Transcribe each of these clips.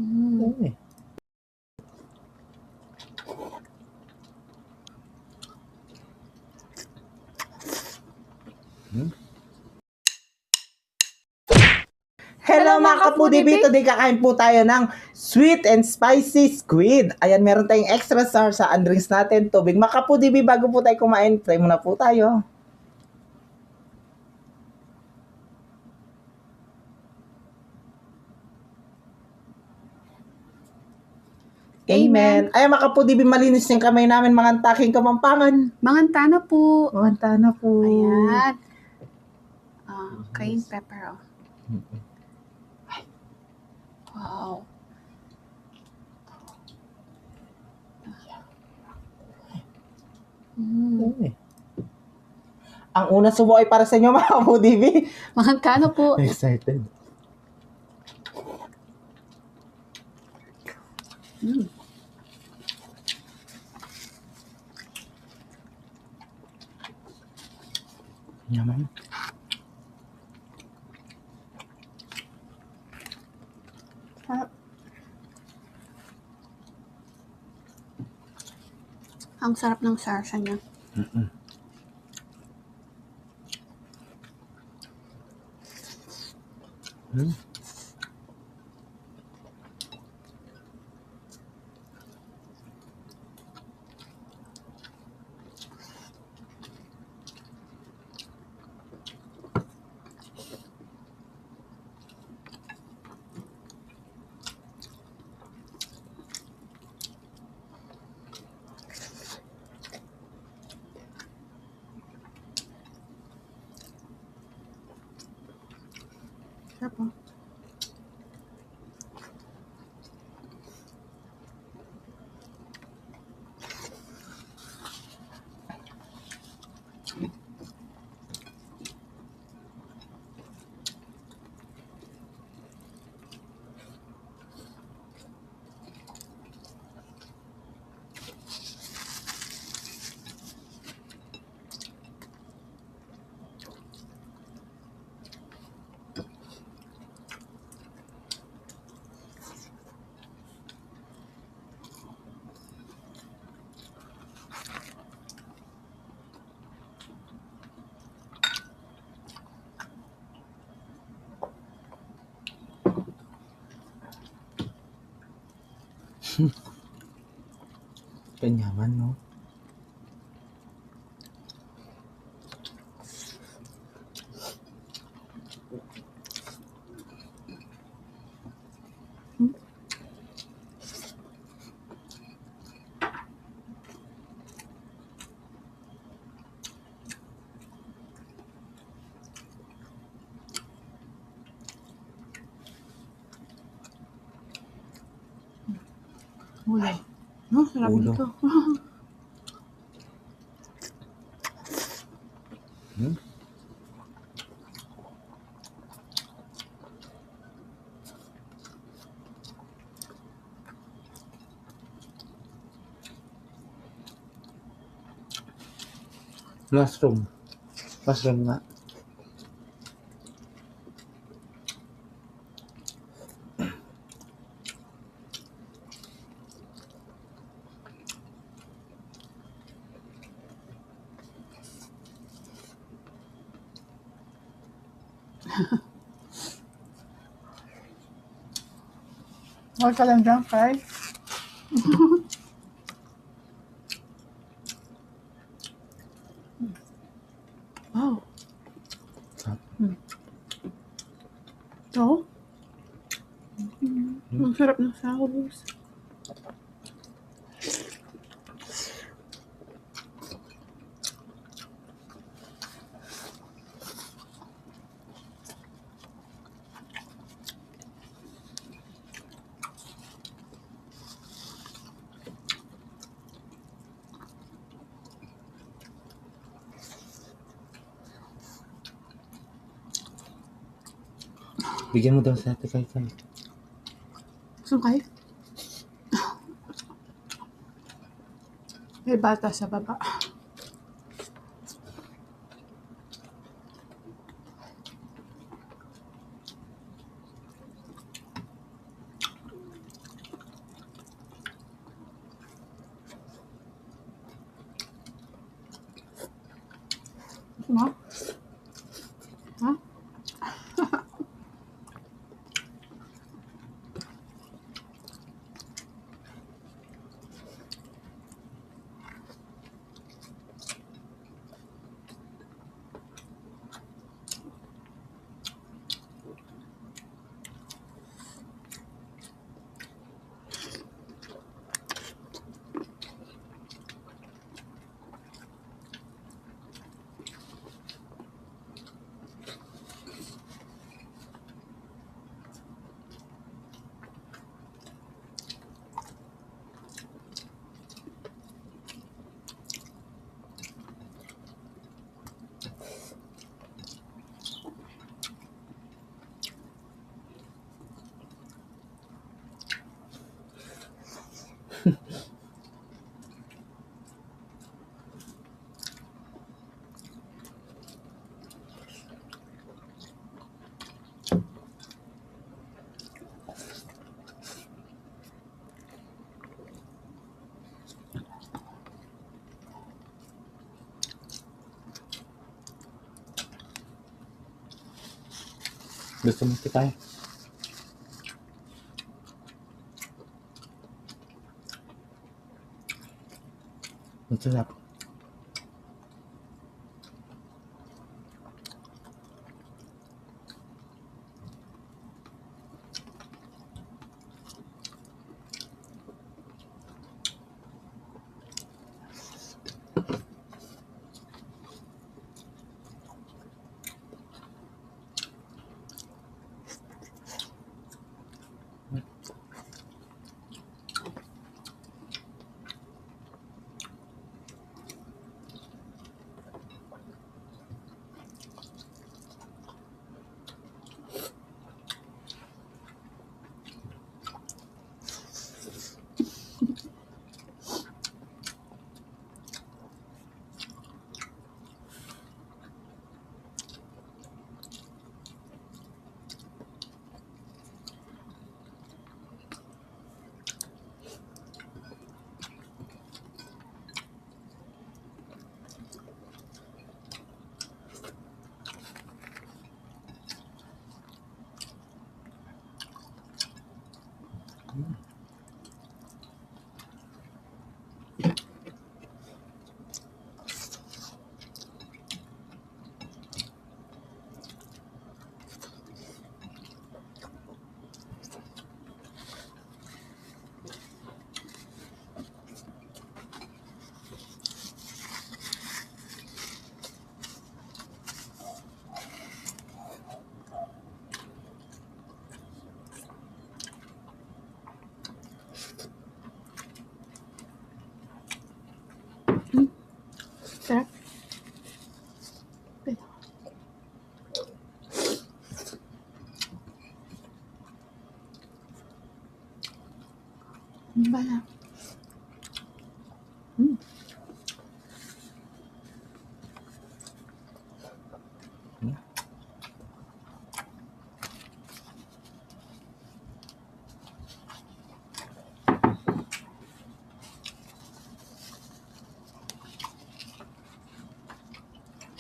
Mm. Hello mga kapudibi! Today kakain po tayo ng sweet and spicy squid. Ayan, meron tayong extra sour sa drinks natin, tubig. Mga kapudibi, bago po tayo kumain, try muna po tayo. Amen. Ay, mga kapudibi, malinis yung kamay namin, mga taking Kapampangan. Manganta na po. Manta na po. Ayan. Cayenne pepper. Wow. Ang una subo ay para sa inyo, mga kapudibi. Manganta na po. Excited. Yaman. Ang sarap ng sarsa niya. Sarap po. Kanyaman, no? Ulo. No, sarap Ulo. nito. Mushroom. Mushroom nga. Huwag ka lang dyan, Kai. Wow. So? Ang sarap ng sauce. Bigyan mo daw sa ate Kai. Gusto Kai? May bata sa baba. Gusto mo tikay? Ang sarap. Sarap. Ano ba na?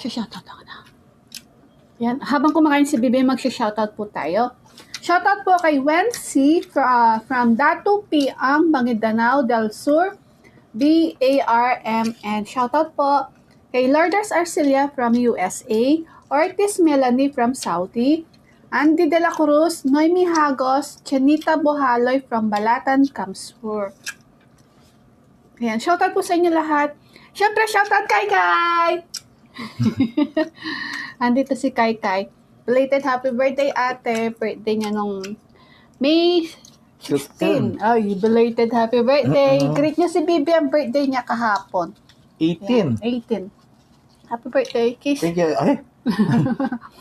Shoutout ako na. Yan. Habang kumakain si Bibi, mag-shoutout po tayo. Shoutout po kay Wency from Datu Piang, Maguindanao del Sur, BARMN. Shoutout po kay Lourdes Arcelia from USA, Ortiz Melanie from Saudi, Andy De La Cruz, Noemi Hagos, Chenita Bohaloy from Balatan, Kamsur. Ayan. Shoutout po sa inyo lahat. Siyempre, shoutout kay Kai! Andito si Kai Kai. Belated happy birthday, ate. Birthday niya nung May 16. Ay, belated happy birthday. Greet niya si Bibi ang birthday niya kahapon. 18. Ayan, 18. Happy birthday, kiss. Thank you. Ay.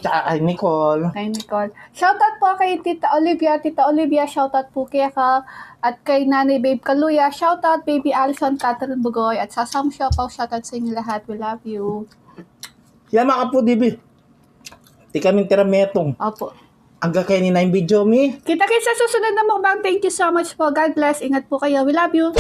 Tsaka kay Nicole. Kay Nicole. Shoutout po kay Tita Olivia. Tita Olivia, shoutout po kay ka. At kay Nanay Babe Kaluya. Shoutout Baby Alison, Catherine Bugoy. At Sasam Siopaw. Shoutout sa inyo lahat. We love you. Yan mga kapudibi. Di kami tirametong. Opo. Hanggang kayo ni 9 video mi. Kita-kits sa susunod na mukbang. Thank you so much po. God bless. Ingat po kayo. We love you.